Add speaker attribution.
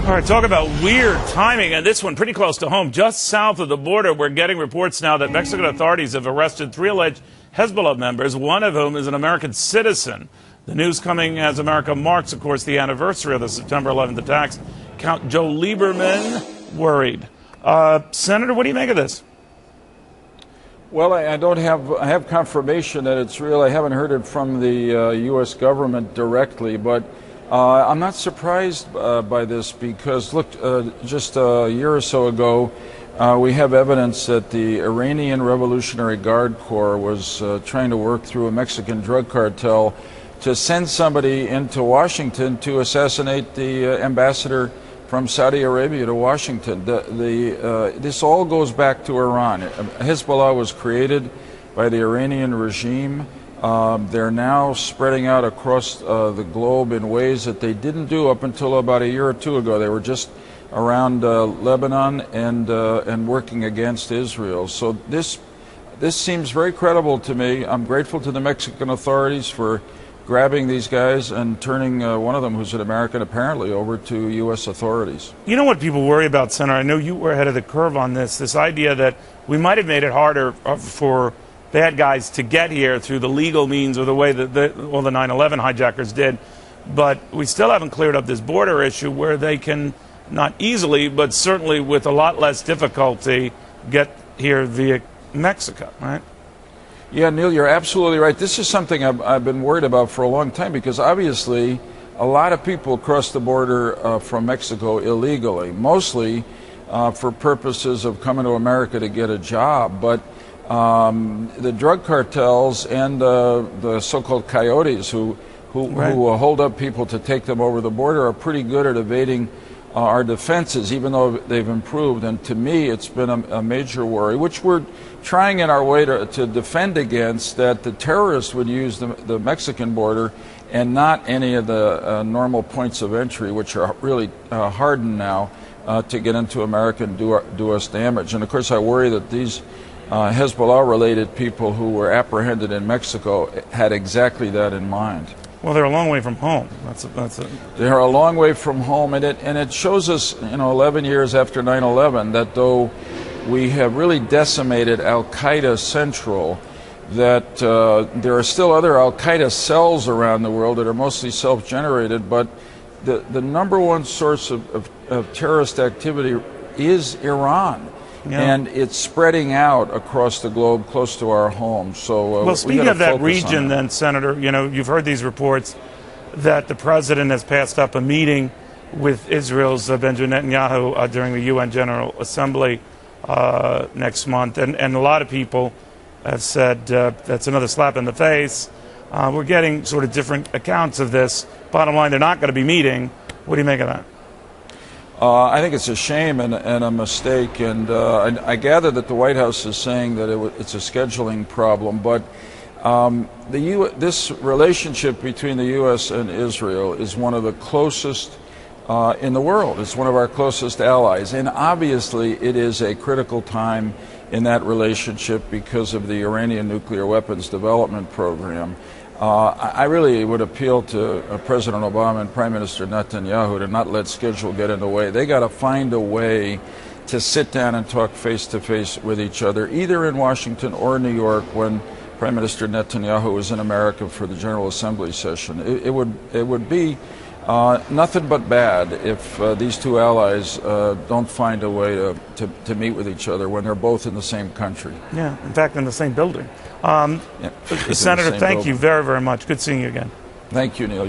Speaker 1: All right, talk about weird timing, and this one pretty close to home. Just south of the border, we're getting reports now that Mexican authorities have arrested 3 alleged Hezbollah members, one of whom is an American citizen. The news coming as America marks, of course, the anniversary of the September 11th attacks. Count Joe Lieberman worried. Senator, what do you make of this?
Speaker 2: Well, I have confirmation that it's real. I haven't heard it from the U.S. government directly, but I'm not surprised by this because, look, just a year or so ago, we have evidence that the Iranian Revolutionary Guard Corps was trying to work through a Mexican drug cartel to send somebody into Washington to assassinate the ambassador from Saudi Arabia to Washington. This all goes back to Iran. Hezbollah was created by the Iranian regime. They're now spreading out across the globe in ways that they didn't do up until about a year or two ago. They were just around Lebanon and working against Israel. So this seems very credible to me. I'm grateful to the Mexican authorities for grabbing these guys and turning one of them, who's an American apparently, over to U.S. authorities.
Speaker 1: You know what people worry about, Senator? I know you were ahead of the curve on this idea that we might have made it harder for bad guys to get here through the legal means or the way that all the 9/11 hijackers did. But we still haven't cleared up this border issue where they can not easily, but certainly with a lot less difficulty, get here via Mexico, right?
Speaker 2: Yeah, Neil, you're absolutely right. This is something I've been worried about for a long time because obviously a lot of people cross the border from Mexico illegally, mostly for purposes of coming to America to get a job. But the drug cartels and the so-called coyotes who hold up people to take them over the border are pretty good at evading our defenses, even though they've improved. And to me, it's been a major worry, which we're trying in our way to defend against, that the terrorists would use the Mexican border and not any of the normal points of entry, which are really hardened now to get into America and do us damage. And of course, I worry that these Hezbollah-related people who were apprehended in Mexico had exactly that in mind.
Speaker 1: Well, they're a long way from home.
Speaker 2: They're a long way from home, and it shows us, 11 years after 9/11, that though we have really decimated Al-Qaeda Central, that there are still other Al-Qaeda cells around the world that are mostly self-generated, but the number one source of terrorist activity is Iran. Yeah. And it's spreading out across the globe close to our home. So,
Speaker 1: well, speaking of that region, then, Senator, you've heard these reports that the president has passed up a meeting with Israel's Benjamin Netanyahu during the UN General Assembly next month. And a lot of people have said that's another slap in the face. We're getting sort of different accounts of this. Bottom line, they're not going to be meeting. What do you make of that?
Speaker 2: I think it's a shame and a mistake, and I gather that the White House is saying that it's a scheduling problem, but this relationship between the U.S. and Israel is one of the closest in the world. It's one of our closest allies, and obviously it is a critical time in that relationship because of the Iranian nuclear weapons development program. I really would appeal to President Obama and Prime Minister Netanyahu to not let schedule get in the way. They got to find a way to sit down and talk face to face with each other, either in Washington or New York when Prime Minister Netanyahu was in America for the General Assembly session. It would be nothing but bad if these two allies don't find a way to meet with each other when they're both in the same country.
Speaker 1: Yeah, in fact, in the same building. Senator, thank you very, very much. Good seeing you again.
Speaker 2: Thank you, Neil.